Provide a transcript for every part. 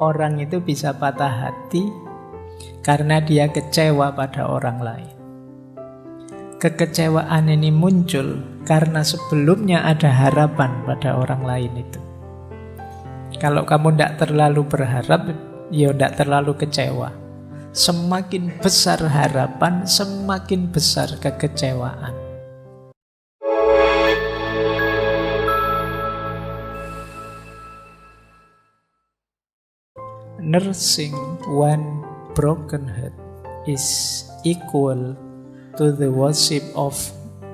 Orang itu bisa patah hati karena dia kecewa pada orang lain. Kekecewaan ini muncul karena sebelumnya ada harapan pada orang lain itu. Kalau kamu tidak terlalu berharap, ya tidak terlalu kecewa. Semakin besar harapan, semakin besar kekecewaan. Nursing one broken heart is equal to the worship of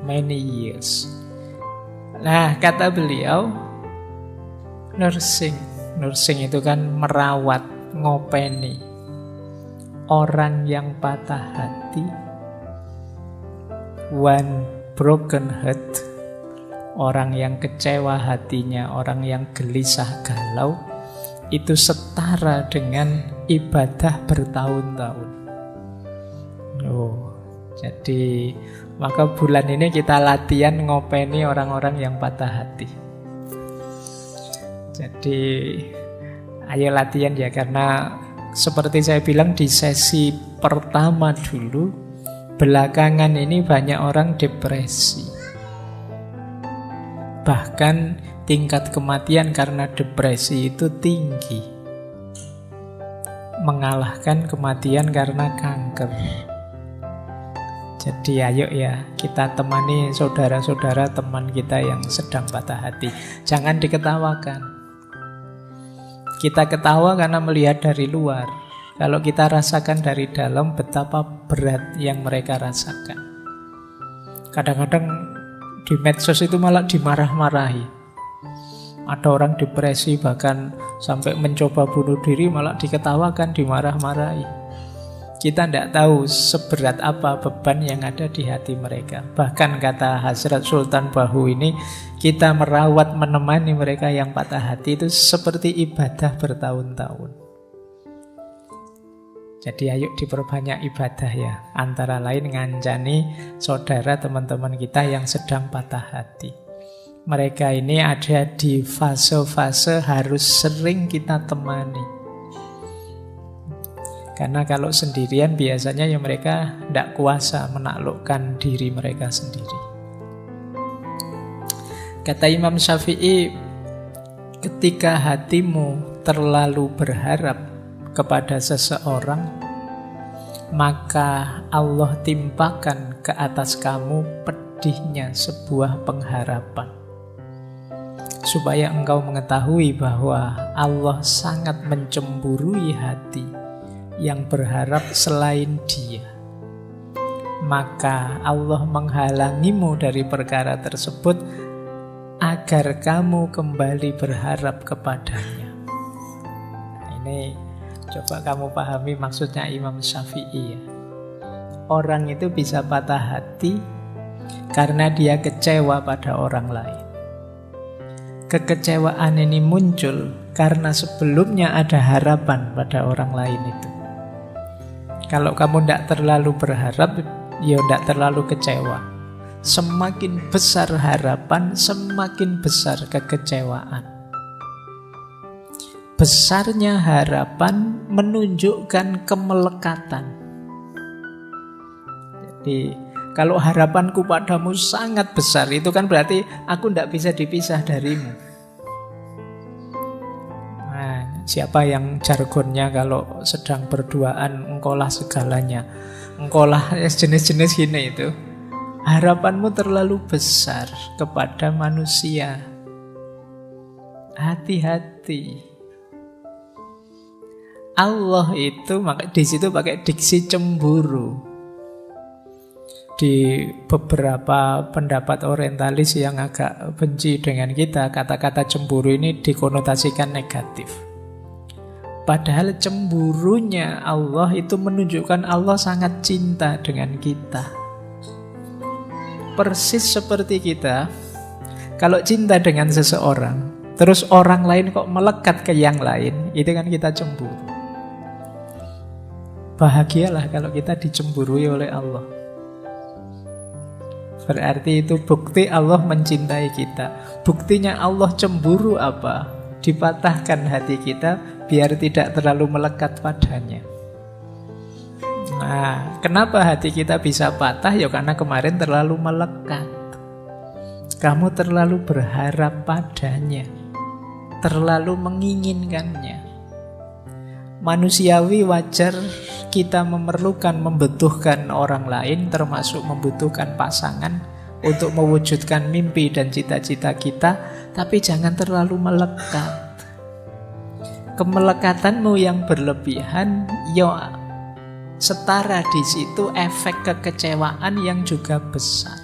many years. Nah, kata beliau, nursing itu kan merawat, ngopeni. Orang yang patah hati, one broken heart, orang yang kecewa hatinya, orang yang gelisah galau, itu setara dengan ibadah bertahun-tahun. Jadi maka bulan ini kita latihan ngopeni orang-orang yang patah hati. Jadi ayo latihan ya, karena seperti saya bilang di sesi pertama dulu, belakangan ini banyak orang depresi. Bahkan tingkat kematian karena depresi itu tinggi, mengalahkan kematian karena kanker. Jadi ayo ya, kita temani saudara-saudara teman kita yang sedang patah hati. Jangan diketawakan. Kita ketawa karena melihat dari luar. Kalau kita rasakan dari dalam, betapa berat yang mereka rasakan. Kadang-kadang di medsos itu malah dimarah-marahi. Ada orang depresi bahkan sampai mencoba bunuh diri, malah diketawakan, dimarah-marahi. Kita tidak tahu seberat apa beban yang ada di hati mereka. Bahkan kata Hazrat Sultan Bahu ini, kita merawat, menemani mereka yang patah hati itu seperti ibadah bertahun-tahun. Jadi ayo diperbanyak ibadah ya. Antara lain ngancani saudara teman-teman kita yang sedang patah hati. Mereka ini ada di fase-fase harus sering kita temani. Karena kalau sendirian biasanya ya mereka tidak kuasa menaklukkan diri mereka sendiri. Kata Imam Syafi'i, ketika hatimu terlalu berharap kepada seseorang, maka Allah timpakan ke atas kamu pedihnya sebuah pengharapan. Supaya engkau mengetahui bahwa Allah sangat mencemburui hati yang berharap selain Dia. Maka Allah menghalangimu dari perkara tersebut agar kamu kembali berharap kepadanya. Nah, ini coba kamu pahami maksudnya Imam Syafi'i ya. Orang itu bisa patah hati karena dia kecewa pada orang lain. Kekecewaan ini muncul karena sebelumnya ada harapan pada orang lain itu. Kalau kamu tidak terlalu berharap, ya tidak terlalu kecewa. Semakin besar harapan, semakin besar kekecewaan. Besarnya harapan menunjukkan kemelekatan. Jadi kalau harapanku padamu sangat besar, itu kan berarti aku tidak bisa dipisah darimu. Nah, siapa yang jargonnya kalau sedang berduaan, engkaulah segalanya, engkaulah jenis-jenis gini itu. Harapanmu terlalu besar kepada manusia. Hati-hati. Allah itu di situ pakai diksi cemburu. Di beberapa pendapat orientalis yang agak benci dengan kita, kata-kata cemburu ini dikonotasikan negatif. Padahal cemburunya Allah itu menunjukkan Allah sangat cinta dengan kita. Persis seperti kita, kalau cinta dengan seseorang, terus orang lain kok melekat ke yang lain, itu kan kita cemburu. Bahagialah kalau kita dicemburui oleh Allah. Berarti itu bukti Allah mencintai kita. Buktinya Allah cemburu apa? dipatahkan hati kita biar tidak terlalu melekat padanya. Nah, kenapa hati kita bisa patah? Ya karena kemarin terlalu melekat. Kamu terlalu berharap padanya, terlalu menginginkannya. Manusiawi, wajar kita memerlukan, membutuhkan orang lain, termasuk membutuhkan pasangan untuk mewujudkan mimpi dan cita-cita kita, tapi jangan terlalu melekat. Kemelekatanmu yang berlebihan, ya setara di situ efek kekecewaan yang juga besar.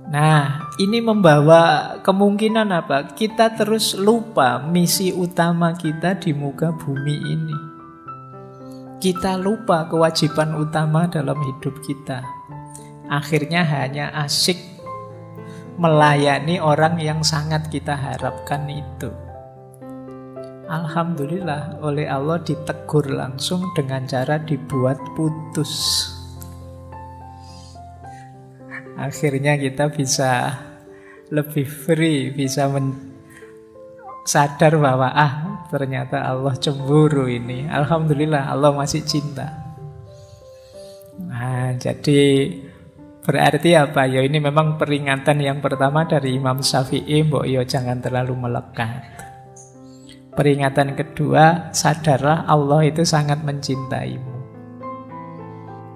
Nah, ini membawa kemungkinan apa? Kita terus lupa misi utama kita di muka bumi ini. Kita lupa kewajiban utama dalam hidup kita. Akhirnya hanya asyik melayani orang yang sangat kita harapkan itu. Alhamdulillah, oleh Allah ditegur langsung dengan cara dibuat putus. Akhirnya kita bisa lebih free, bisa sadar bahwa ternyata Allah cemburu ini. Alhamdulillah Allah masih cinta. Nah, jadi berarti apa? Ya ini memang peringatan yang pertama dari Imam Syafi'i, mbok yo jangan terlalu melekat. Peringatan kedua, sadarlah Allah itu sangat mencintaimu.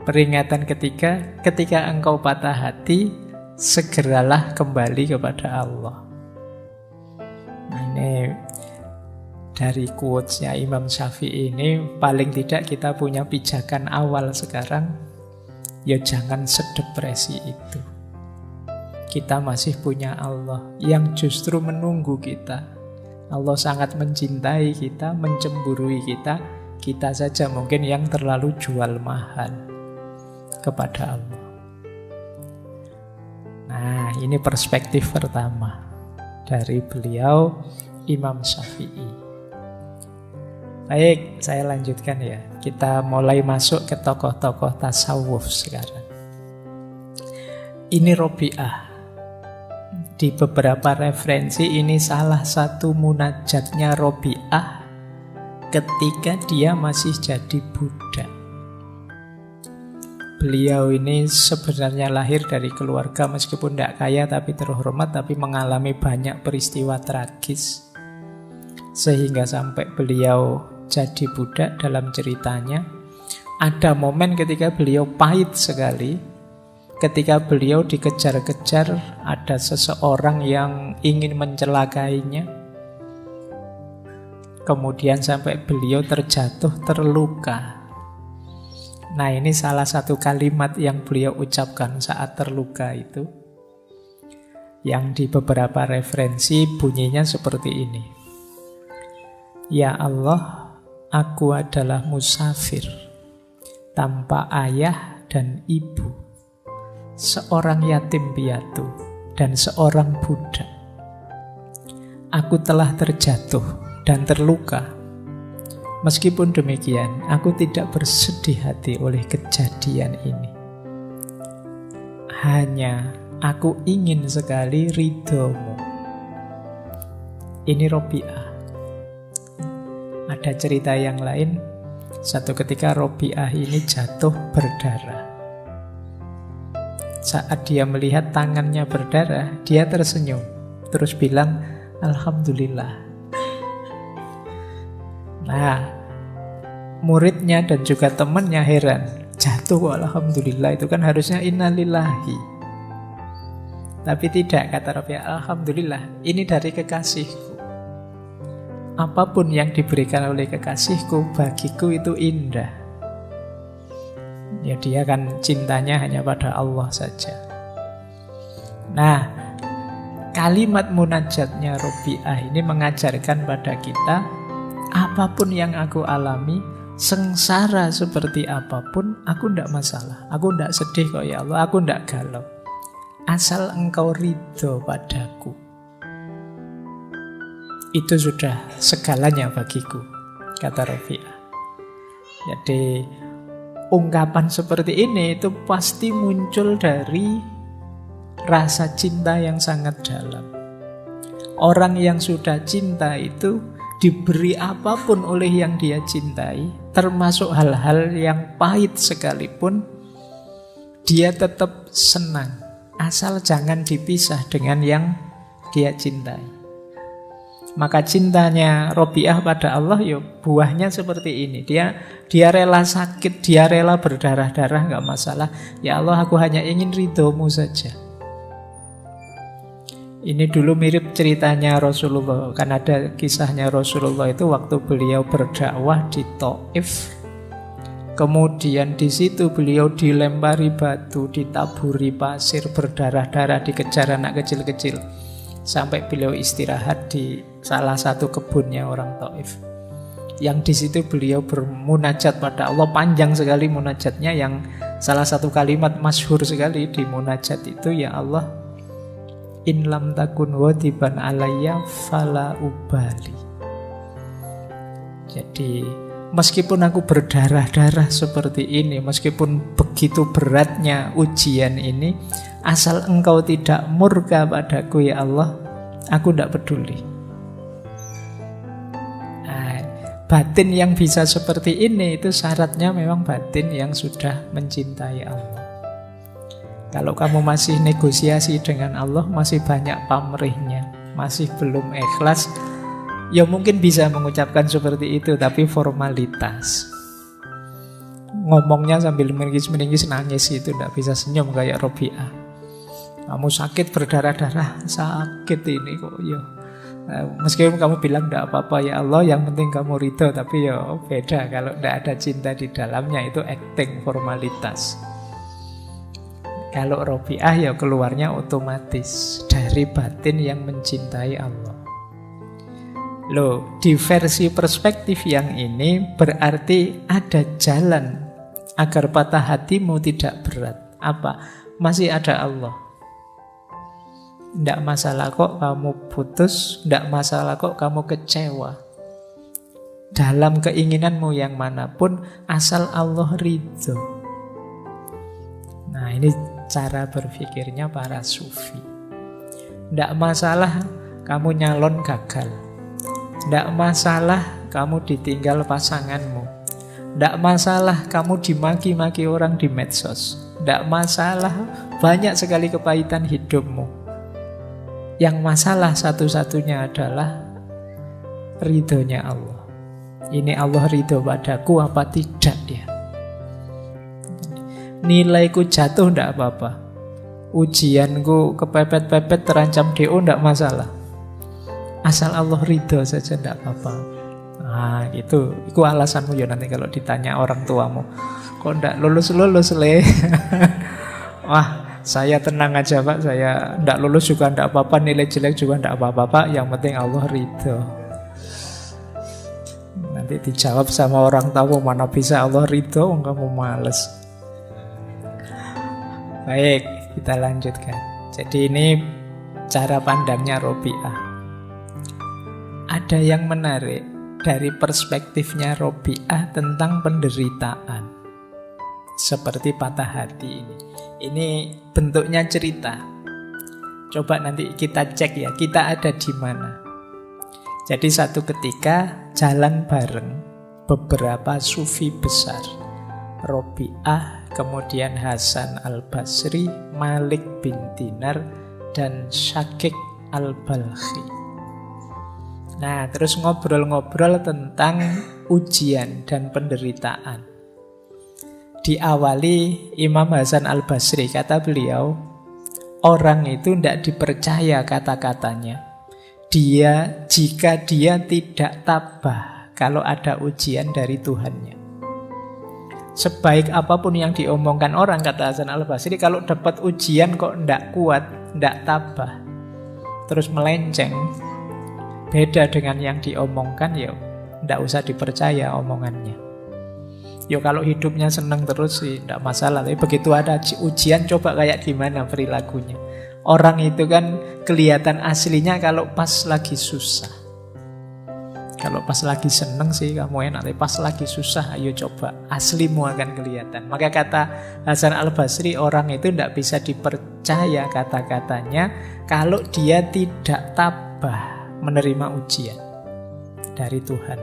Peringatan ketiga, ketika engkau patah hati, segeralah kembali kepada Allah. Ini dari quotes-nya Imam Syafi'i ini, paling tidak kita punya pijakan awal sekarang, ya jangan sedepresi itu. Kita masih punya Allah yang justru menunggu kita. Allah sangat mencintai kita, mencemburui kita. Kita saja mungkin yang terlalu jual mahal kepada Allah. Nah, ini perspektif pertama dari beliau Imam Syafi'i. Baik, saya lanjutkan ya. Kita mulai masuk ke tokoh-tokoh tasawuf sekarang. Ini Robi'ah. Di beberapa referensi ini salah satu munajatnya Robi'ah ketika dia masih jadi budak. Beliau ini sebenarnya lahir dari keluarga meskipun tidak kaya tapi terhormat, tapi mengalami banyak peristiwa tragis sehingga sampai beliau jadi budak. Dalam ceritanya ada momen ketika beliau pahit sekali, ketika beliau dikejar-kejar, ada seseorang yang ingin mencelakainya, kemudian sampai beliau terjatuh, terluka. Nah, ini salah satu kalimat yang beliau ucapkan saat terluka itu, yang di beberapa referensi bunyinya seperti ini. Ya Allah, aku adalah musafir, tanpa ayah dan ibu, seorang yatim piatu dan seorang budak. Aku telah terjatuh dan terluka. Meskipun demikian, aku tidak bersedih hati oleh kejadian ini. Hanya aku ingin sekali ridhomu. Ini Robi'ah. Ada cerita yang lain. Satu ketika Robi'ah ini jatuh berdarah. Saat dia melihat tangannya berdarah, dia tersenyum. Terus bilang, Alhamdulillah. Nah, muridnya dan juga temannya heran. Jatuh Alhamdulillah, itu kan harusnya innalillahi. Tapi tidak, kata Robi'ah, Alhamdulillah, ini dari kekasihku. Apapun yang diberikan oleh kekasihku, bagiku itu indah. Ya dia kan cintanya hanya pada Allah saja. Nah, kalimat munajatnya Robi'ah ini mengajarkan pada kita, apapun yang aku alami, sengsara seperti apapun, aku tidak masalah. Aku tidak sedih kok ya Allah, aku tidak galau. Asal engkau ridho padaku, itu sudah segalanya bagiku, kata Robi'ah. Jadi ungkapan seperti ini itu pasti muncul dari rasa cinta yang sangat dalam. Orang yang sudah cinta itu diberi apapun oleh yang dia cintai, termasuk hal-hal yang pahit sekalipun, dia tetap senang. Asal jangan dipisah dengan yang dia cintai. Maka cintanya Robiah pada Allah ya buahnya seperti ini. Dia rela sakit, dia rela berdarah-darah, gak masalah. Ya Allah, aku hanya ingin ridhomu saja. Ini dulu mirip ceritanya Rasulullah. Kan ada kisahnya Rasulullah itu waktu beliau berdakwah di Taif. Kemudian di situ beliau dilempari batu, ditaburi pasir, berdarah-darah, dikejar anak kecil-kecil. Sampai beliau istirahat di salah satu kebunnya orang Taif. Yang di situ beliau bermunajat pada Allah, panjang sekali munajatnya, yang salah satu kalimat masyhur sekali di munajat itu, ya Allah, in lam takun wadiban alayya fala ubali. Jadi meskipun aku berdarah-darah seperti ini, meskipun begitu beratnya ujian ini, asal engkau tidak murka padaku ya Allah, aku tidak peduli. Nah, batin yang bisa seperti ini itu syaratnya memang batin yang sudah mencintai Allah. Kalau kamu masih negosiasi dengan Allah, masih banyak pamrihnya, masih belum ikhlas, ya mungkin bisa mengucapkan seperti itu, tapi formalitas. Ngomongnya sambil meningis-meningis, nangis, itu tidak bisa senyum kayak Robiah. Kamu sakit berdarah-darah, sakit ini kok ya. Meskipun kamu bilang tidak apa-apa ya Allah, yang penting kamu ridho, tapi ya beda kalau tidak ada cinta di dalamnya, itu acting, formalitas. Kalau Robiah ya keluarnya otomatis dari batin yang mencintai Allah. Loh, di versi perspektif yang ini berarti ada jalan agar patah hatimu tidak berat. Apa? Masih ada Allah. Tidak masalah kok kamu putus, tidak masalah kok kamu kecewa. Dalam keinginanmu yang manapun, asal Allah ridho. Nah, ini cara berpikirnya para sufi. Tidak masalah kamu nyalon gagal. Tidak masalah kamu ditinggal pasanganmu. Tidak masalah kamu dimaki-maki orang di medsos. Tidak masalah banyak sekali kepahitan hidupmu. Yang masalah satu-satunya adalah ridhonya Allah. Ini Allah ridho padaku apa tidak ya? Nilaiku jatuh tidak apa-apa. Ujianku kepepet-pepet terancam DO tidak masalah. Asal Allah ridho saja tidak apa-apa. Nah itu alasanmu ya nanti kalau ditanya orang tuamu. Kok tidak lulus-lulus le? Wah, saya tenang aja Pak, saya tidak lulus juga tidak apa-apa, nilai jelek juga tidak apa-apa Pak, yang penting Allah ridho. Nanti dijawab sama orang tua, mana bisa Allah ridho, kamu males. Baik, kita lanjutkan. Jadi ini cara pandangnya Robiah. Ada yang menarik dari perspektifnya Robiah tentang penderitaan, seperti patah hati ini. Ini bentuknya cerita. Coba nanti kita cek ya, kita ada di mana. Jadi satu ketika jalan bareng beberapa sufi besar. Robiah, kemudian Hasan al-Basri, Malik bin Dinar, dan Syakik al-Balkhi. Nah, terus ngobrol-ngobrol tentang ujian dan penderitaan. Diawali Imam Hasan al-Basri, kata beliau, orang itu tidak dipercaya kata-katanya. Jika dia tidak tabah kalau ada ujian dari Tuhannya. Sebaik apapun yang diomongkan orang, kata Hasan al-Basri, kalau dapat ujian kok tidak kuat, tidak tabah, terus melenceng, beda dengan yang diomongkan, ya tidak usah dipercaya omongannya. Ya kalau hidupnya senang terus sih tidak masalah, tapi begitu ada ujian, coba kayak gimana perilakunya. Orang itu kan kelihatan aslinya kalau pas lagi susah. Kalau pas lagi seneng sih kamu enak, tapi pas lagi susah, ayo coba, aslimu akan kelihatan. Maka kata Hasan al-Basri, orang itu tidak bisa dipercaya kata-katanya kalau dia tidak tabah tabah, menerima ujian dari Tuhan.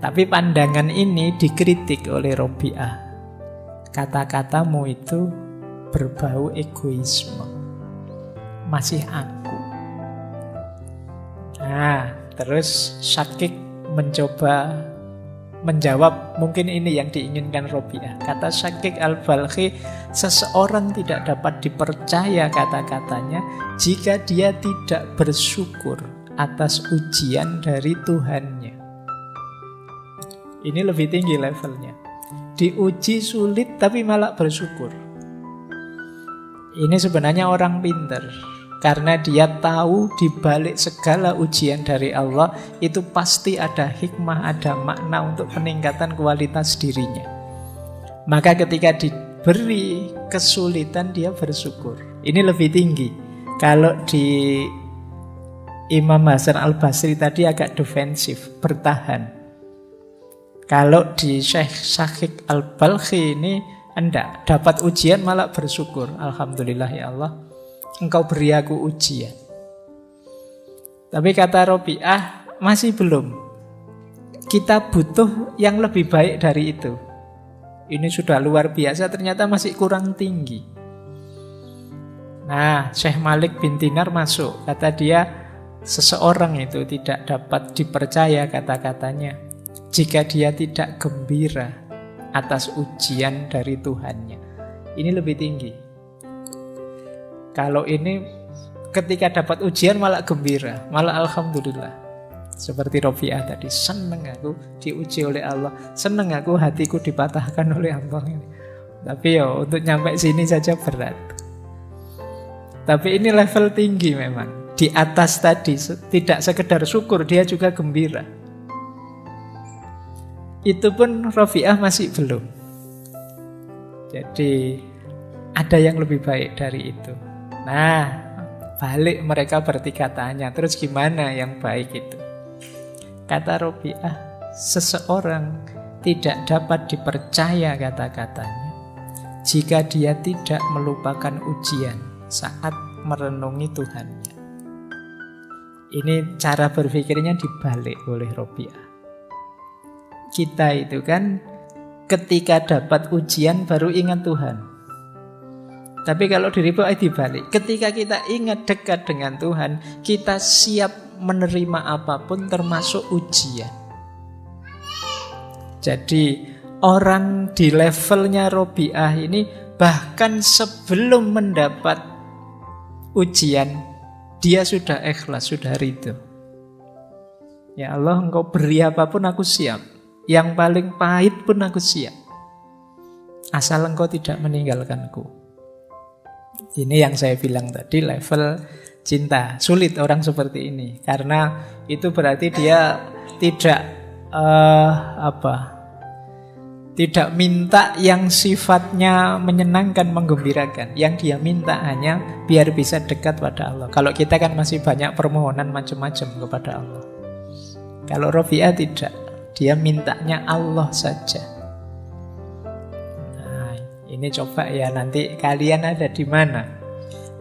Tapi pandangan ini dikritik oleh Robi'ah. Kata-katamu itu berbau egoisme. Masih aku. Nah, terus Syakik mencoba menjawab, mungkin ini yang diinginkan Robi'ah. Kata Syakik Al-Balkhi, seseorang tidak dapat dipercaya kata-katanya jika dia tidak bersyukur atas ujian dari Tuhannya. Ini lebih tinggi levelnya. Diuji sulit tapi malah bersyukur. Ini sebenarnya orang pintar. Karena dia tahu di balik segala ujian dari Allah itu pasti ada hikmah, ada makna untuk peningkatan kualitas dirinya. Maka ketika diberi kesulitan dia bersyukur. Ini lebih tinggi. Kalau di Imam Hasan Al-Basri tadi agak defensif, bertahan. Kalau di Syekh Syakik Al-Balkhi ini enggak, dapat ujian malah bersyukur. Alhamdulillah ya Allah, Engkau beri aku ujian. Tapi kata Robi'ah, masih belum. Kita butuh yang lebih baik dari itu. Ini sudah luar biasa, ternyata masih kurang tinggi. Nah, Syekh Malik bin Dinar masuk. Kata dia, seseorang itu tidak dapat dipercaya kata-katanya jika dia tidak gembira atas ujian dari Tuhannya. Ini lebih tinggi. Kalau ini ketika dapat ujian malah gembira, malah alhamdulillah. Seperti Robi'ah tadi, seneng aku diuji oleh Allah, seneng aku hatiku dipatahkan oleh Allah ini. Tapi ya untuk nyampe sini saja berat. Tapi ini level tinggi memang. Di atas tadi tidak sekedar syukur, dia juga gembira. Itu pun Robi'ah masih belum. Jadi ada yang lebih baik dari itu. Nah, balik mereka bertiga tanya, terus gimana yang baik itu? Kata Robi'ah, seseorang tidak dapat dipercaya kata-katanya jika dia tidak melupakan ujian saat merenungi Tuhannya. Ini cara berpikirnya dibalik oleh Robi'ah. Kita itu kan ketika dapat ujian baru ingat Tuhan. Tapi kalau diribu dibalik, ketika kita ingat dekat dengan Tuhan, kita siap menerima apapun termasuk ujian. Jadi orang di levelnya Robi'ah ini bahkan sebelum mendapat ujian, dia sudah ikhlas, sudah ridho. Ya Allah, Engkau beri apapun aku siap. Yang paling pahit pun aku siap, asal Engkau tidak meninggalkanku. Ini yang saya bilang tadi, level cinta. Sulit orang seperti ini, karena itu berarti dia tidak tidak minta yang sifatnya menyenangkan, menggembirakan. Yang dia minta hanya biar bisa dekat pada Allah. Kalau kita kan masih banyak permohonan macam-macam kepada Allah. Kalau Robi'ah tidak, dia mintanya Allah saja. Ini coba ya, nanti kalian ada di mana?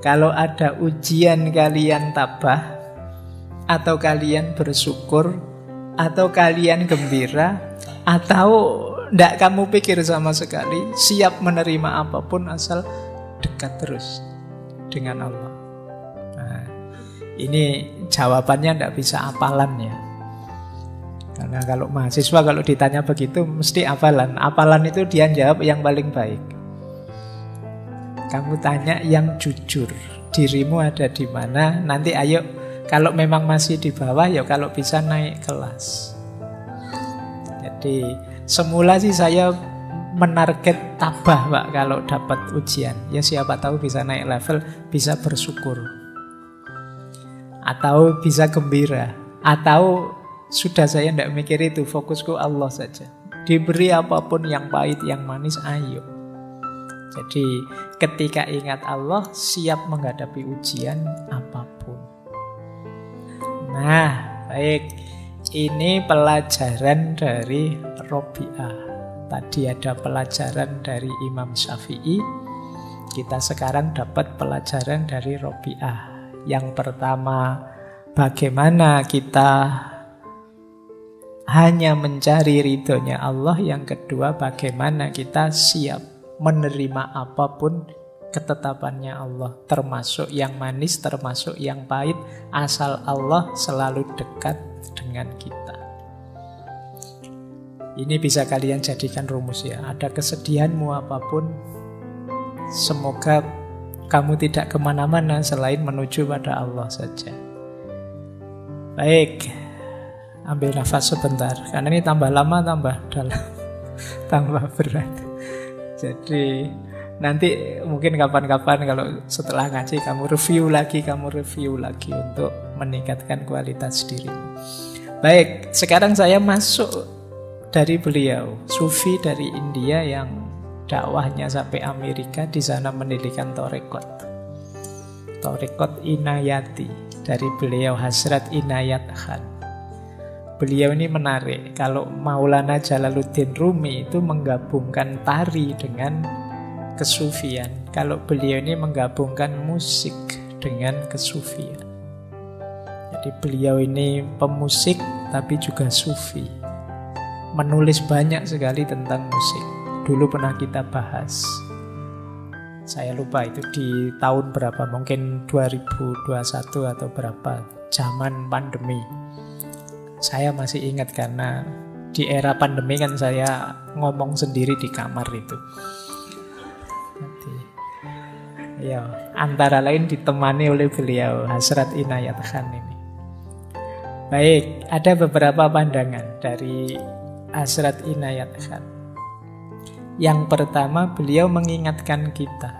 Kalau ada ujian kalian tabah, atau kalian bersyukur, atau kalian gembira, atau tidak kamu pikir sama sekali, siap menerima apapun asal dekat terus dengan Allah. Nah, ini jawabannya tidak bisa hafalan ya. Karena kalau mahasiswa kalau ditanya begitu mesti hafalan. Hafalan itu dia jawab yang paling baik. Kamu tanya yang jujur, dirimu ada di mana, nanti ayo, kalau memang masih di bawah, ya kalau bisa naik kelas. Jadi semula sih saya menarget tabah Pak kalau dapat ujian. Ya siapa tahu bisa naik level, bisa bersyukur, atau bisa gembira, atau sudah saya tidak mikir itu, fokusku Allah saja. Diberi apapun yang pahit, yang manis, ayo. Jadi ketika ingat Allah, siap menghadapi ujian apapun. Nah, baik. Ini pelajaran dari Robi'ah. Tadi ada pelajaran dari Imam Syafi'i. Kita sekarang dapat pelajaran dari Robi'ah. Yang pertama, bagaimana kita hanya mencari ridhonya Allah. Yang kedua, bagaimana kita siap menerima apapun ketetapannya Allah, termasuk yang manis, termasuk yang pahit, asal Allah selalu dekat dengan kita. Ini bisa kalian jadikan rumus ya. Ada kesedihanmu apapun, semoga kamu tidak kemana-mana selain menuju pada Allah saja. Baik, ambil nafas sebentar, karena ini tambah lama tambah dalam, tambah berat. Jadi nanti mungkin kapan-kapan kalau setelah ngaji kamu review lagi untuk meningkatkan kualitas dirimu. Baik, sekarang saya masuk dari beliau, sufi dari India yang dakwahnya sampai Amerika, di sana mendirikan Torekot Inayati dari beliau Hazrat Inayat Khan. Beliau ini menarik. Kalau Maulana Jalaluddin Rumi itu menggabungkan tari dengan kesufian. Kalau beliau ini menggabungkan musik dengan kesufian. Jadi beliau ini pemusik tapi juga sufi. Menulis banyak sekali tentang musik. Dulu pernah kita bahas. Saya lupa itu di tahun berapa, mungkin 2021 atau berapa, zaman pandemi. Saya masih ingat karena di era pandemi kan saya ngomong sendiri di kamar itu. Nanti, ya, antara lain ditemani oleh beliau Hazrat Inayat Khan ini. Baik, ada beberapa pandangan dari Hazrat Inayat Khan. Yang pertama, beliau mengingatkan kita,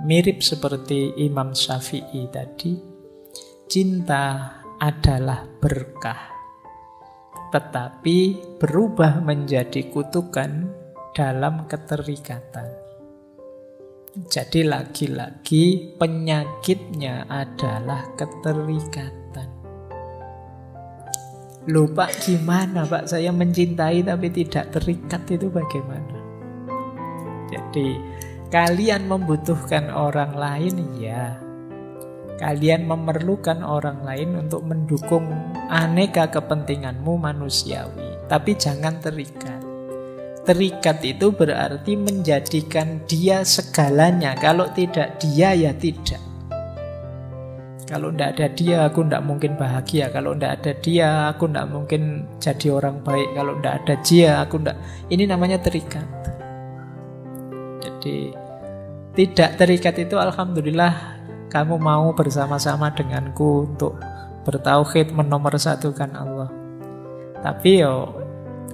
mirip seperti Imam Syafi'i tadi, cinta adalah berkah, tetapi berubah menjadi kutukan dalam keterikatan. Jadi lagi-lagi penyakitnya adalah keterikatan. Loh Pak, gimana Pak? Saya mencintai tapi tidak terikat, itu bagaimana? Jadi kalian membutuhkan orang lain, ya. Kalian memerlukan orang lain untuk mendukung aneka kepentinganmu manusiawi. Tapi jangan terikat. Terikat itu berarti menjadikan dia segalanya. Kalau tidak dia, ya tidak. Kalau tidak ada dia, aku tidak mungkin bahagia. Kalau tidak ada dia, aku tidak mungkin jadi orang baik. Kalau tidak ada dia, aku tidak. Ini namanya terikat. Jadi tidak terikat itu alhamdulillah kamu mau bersama-sama denganku untuk bertauhid, menomorsatukan Allah. Tapi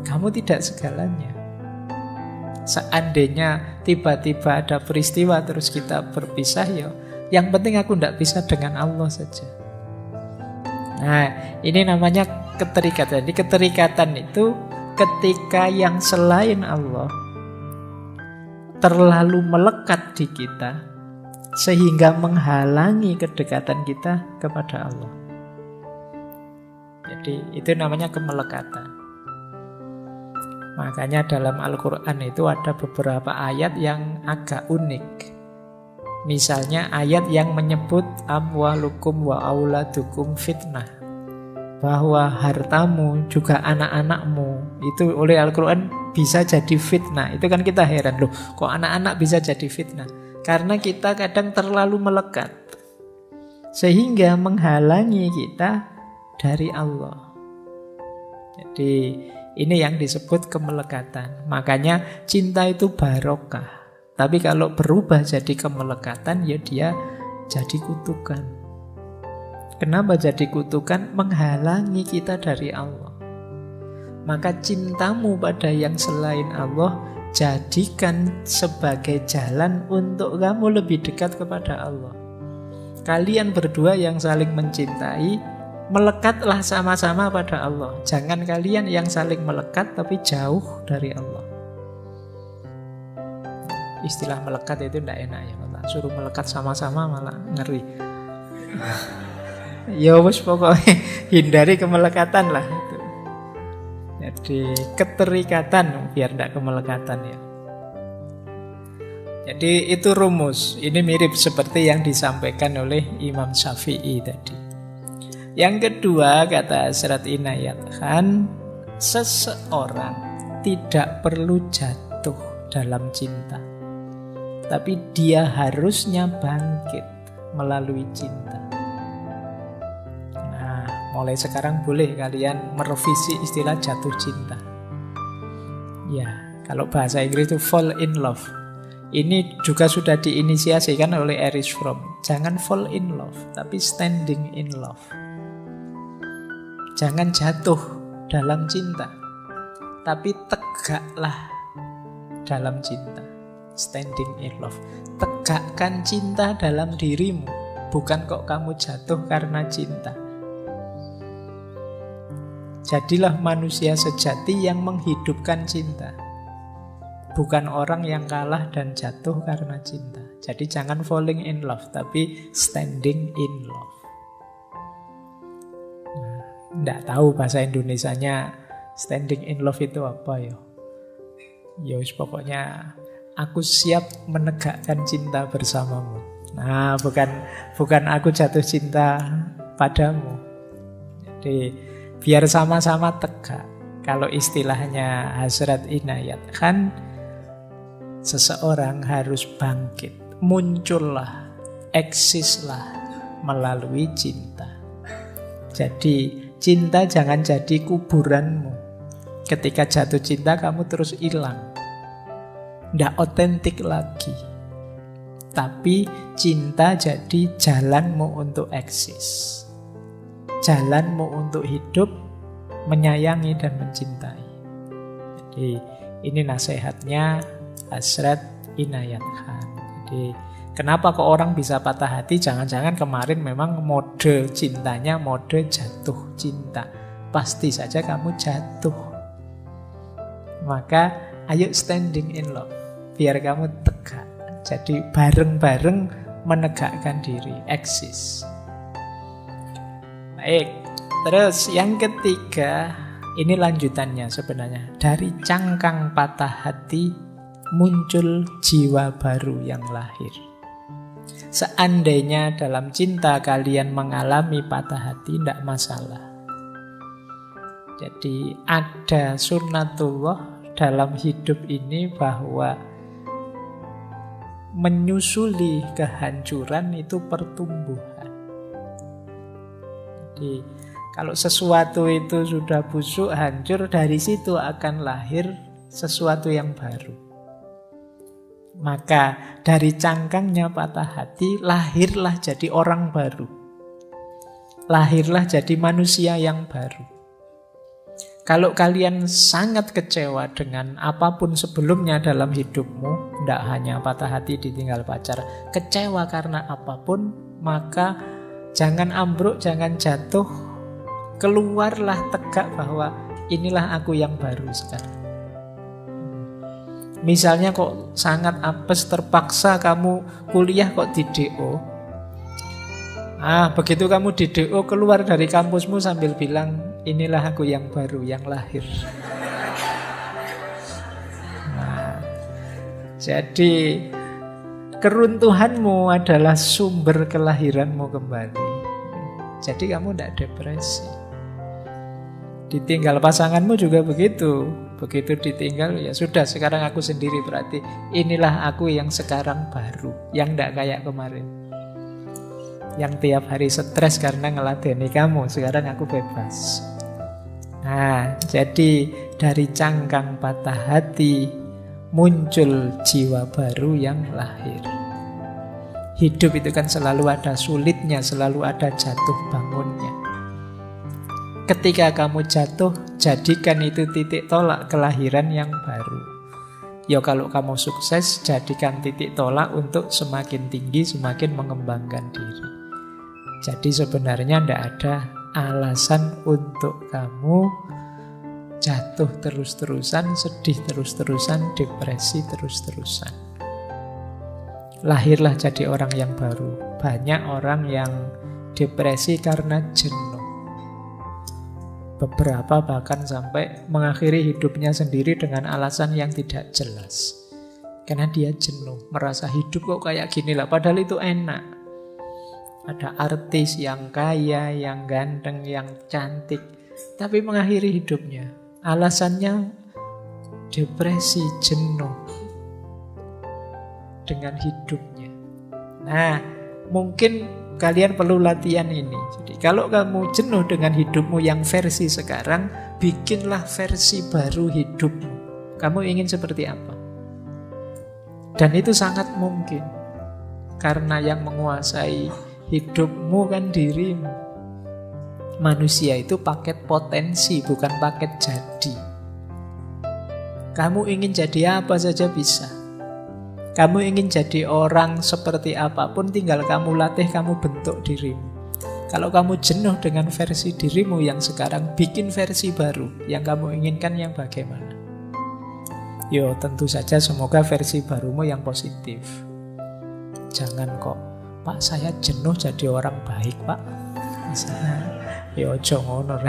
kamu tidak segalanya. Seandainya tiba-tiba ada peristiwa terus kita berpisah, yang penting aku tidak bisa dengan Allah saja. Nah, ini namanya keterikatan. Jadi keterikatan itu ketika yang selain Allah terlalu melekat di kita sehingga menghalangi kedekatan kita kepada Allah. Jadi itu namanya kemelekatan. Makanya dalam Al-Quran itu ada beberapa ayat yang agak unik. Misalnya ayat yang menyebut amwalukum wa auladukum fitnah, bahwa hartamu juga anak-anakmu itu oleh Al-Quran bisa jadi fitnah. Itu kan kita heran, loh kok anak-anak bisa jadi fitnah? Karena kita kadang terlalu melekat sehingga menghalangi kita dari Allah. Jadi ini yang disebut kemelekatan. Makanya cinta itu barokah. Tapi kalau berubah jadi kemelekatan, ya dia jadi kutukan. Kenapa jadi kutukan? Menghalangi kita dari Allah. Maka cintamu pada yang selain Allah jadikan sebagai jalan untuk kamu lebih dekat kepada Allah. Kalian berdua yang saling mencintai, melekatlah sama-sama pada Allah. Jangan kalian yang saling melekat tapi jauh dari Allah. Istilah melekat itu tidak enak ya, kalau suruh melekat sama-sama malah ngeri. Ya wis pokoknya hindari kemelekatan lah. Jadi keterikatan biar tidak kemelekatan ya. Jadi itu rumus. Ini mirip seperti yang disampaikan oleh Imam Syafi'i tadi. Yang kedua, kata Hasrat Inayat Khan, seseorang tidak perlu jatuh dalam cinta, tapi dia harusnya bangkit melalui cinta. Nah, mulai sekarang boleh kalian merevisi istilah jatuh cinta. Ya, kalau bahasa Inggris itu fall in love. Ini juga sudah diinisiasikan oleh Erich Fromm. Jangan fall in love, tapi standing in love. Jangan jatuh dalam cinta, tapi tegaklah dalam cinta. Standing in love. Tegakkan cinta dalam dirimu, bukan kok kamu jatuh karena cinta. Jadilah manusia sejati yang menghidupkan cinta, bukan orang yang kalah dan jatuh karena cinta. Jadi jangan falling in love, tapi standing in love. Nggak tahu bahasa Indonesianya standing in love itu apa ya. Ya pokoknya aku siap menegakkan cinta bersamamu. Nah, bukan aku jatuh cinta padamu. Jadi biar sama-sama tegak. Kalau istilahnya Hasrat Inayat Khan, seseorang harus bangkit, muncullah, eksislah melalui cinta. Jadi cinta jangan jadi kuburanmu. Ketika jatuh cinta kamu terus hilang, nggak otentik lagi. Tapi cinta jadi jalanmu untuk eksis, jalanmu untuk hidup, menyayangi dan mencintai. Jadi ini nasihatnya Hasrat Inayat Khan. Jadi kenapa kok orang bisa patah hati? Jangan-jangan kemarin memang mode cintanya mode jatuh cinta. Pasti saja kamu jatuh. Maka ayo standing in love, biar kamu tegak. Jadi bareng-bareng menegakkan diri, eksis. Baik, terus yang ketiga, ini lanjutannya sebenarnya. Dari cangkang patah hati muncul jiwa baru yang lahir. Seandainya dalam cinta kalian mengalami patah hati, tidak masalah. Jadi ada sunnatullah dalam hidup ini bahwa menyusuli kehancuran itu pertumbuhan. Jadi kalau sesuatu itu sudah busuk, hancur, dari situ akan lahir sesuatu yang baru. Maka dari cangkangnya patah hati, lahirlah jadi orang baru. Lahirlah jadi manusia yang baru. Kalau kalian sangat kecewa dengan apapun sebelumnya dalam hidupmu, tidak hanya patah hati ditinggal pacar, kecewa karena apapun, maka jangan ambruk, jangan jatuh, keluarlah tegak bahwa inilah aku yang baru sekarang. Misalnya kok sangat apes, terpaksa kamu kuliah kok di DO. Begitu kamu di DO, keluar dari kampusmu sambil bilang, inilah aku yang baru, yang lahir. Jadi keruntuhanmu adalah sumber kelahiranmu kembali. Jadi kamu tidak depresi. Ditinggal pasanganmu juga begitu. Begitu ditinggal, ya sudah, sekarang aku sendiri, berarti inilah aku yang sekarang baru, yang tidak kayak kemarin, yang tiap hari stres karena ngeladeni kamu. Sekarang aku bebas. Nah, jadi dari cangkang patah hati muncul jiwa baru yang lahir. Hidup itu kan selalu ada sulitnya, selalu ada jatuh bangunnya. Ketika kamu jatuh, jadikan itu titik tolak kelahiran yang baru. Ya kalau kamu sukses, jadikan titik tolak untuk semakin tinggi, semakin mengembangkan diri. Jadi sebenarnya tidak ada alasan untuk kamu jatuh terus-terusan, sedih terus-terusan, depresi terus-terusan. Lahirlah jadi orang yang baru. Banyak orang yang depresi karena jenuh. Beberapa bahkan sampai mengakhiri hidupnya sendiri dengan alasan yang tidak jelas. Karena dia jenuh, merasa hidup kok kayak gini lah, padahal itu enak. Ada artis yang kaya, yang ganteng, yang cantik, tapi mengakhiri hidupnya. Alasannya depresi, jenuh dengan hidupnya. Nah, mungkin kalian perlu latihan ini. Jadi kalau kamu jenuh dengan hidupmu yang versi sekarang, bikinlah versi baru hidupmu. Kamu ingin seperti apa? Dan itu sangat mungkin. Karena yang menguasai hidupmu kan dirimu. Manusia itu paket potensi, bukan paket jadi. Kamu ingin jadi apa saja bisa. Kamu ingin jadi orang seperti apapun, tinggal kamu latih, kamu bentuk dirimu. Kalau kamu jenuh dengan versi dirimu yang sekarang, bikin versi baru. Yang kamu inginkan yang bagaimana? Yo, tentu saja semoga versi barumu yang positif. Jangan kok, Pak saya jenuh jadi orang baik Pak. Misalnya, yo jongono.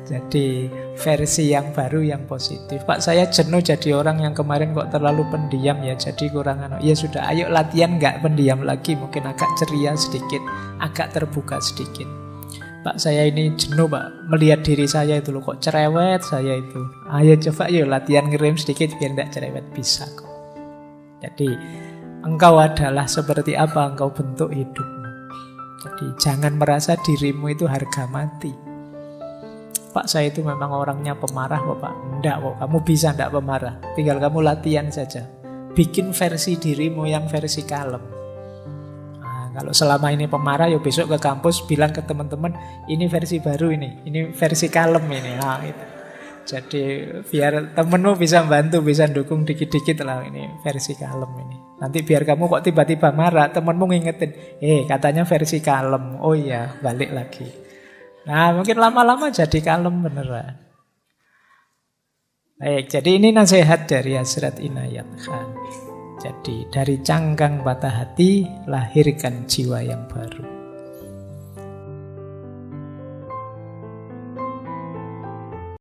Jadi versi yang baru yang positif. Pak saya jenuh jadi orang yang kemarin kok terlalu pendiam ya, jadi kurang ya sudah, ayo latihan nggak pendiam lagi, mungkin agak ceria sedikit, agak terbuka sedikit. Pak saya ini jenuh Pak, melihat diri saya itu loh kok cerewet saya itu. Ayo coba yuk latihan ngerem sedikit biar tidak cerewet, bisa kok. Jadi engkau adalah seperti apa engkau bentuk hidupmu. Jadi jangan merasa dirimu itu harga mati. Pak saya itu memang orangnya pemarah kok Pak. Enggak kok, kamu bisa enggak pemarah. Tinggal kamu latihan saja. Bikin versi dirimu yang versi kalem. Nah, kalau selama ini pemarah, ya besok ke kampus bilang ke teman-teman, ini versi baru ini versi kalem ini. Nah, itu. Jadi biar temenmu bisa bantu, bisa dukung dikit-dikit lah, ini versi kalem ini. Nanti biar kamu kok tiba-tiba marah, temenmu ngingetin, katanya versi kalem. Oh iya, balik lagi. Nah, mungkin lama-lama jadi kalem beneran. Baik, jadi ini nasihat dari Hazrat Inayat Khan. Jadi dari cangkang patah hati, lahirkan jiwa yang baru.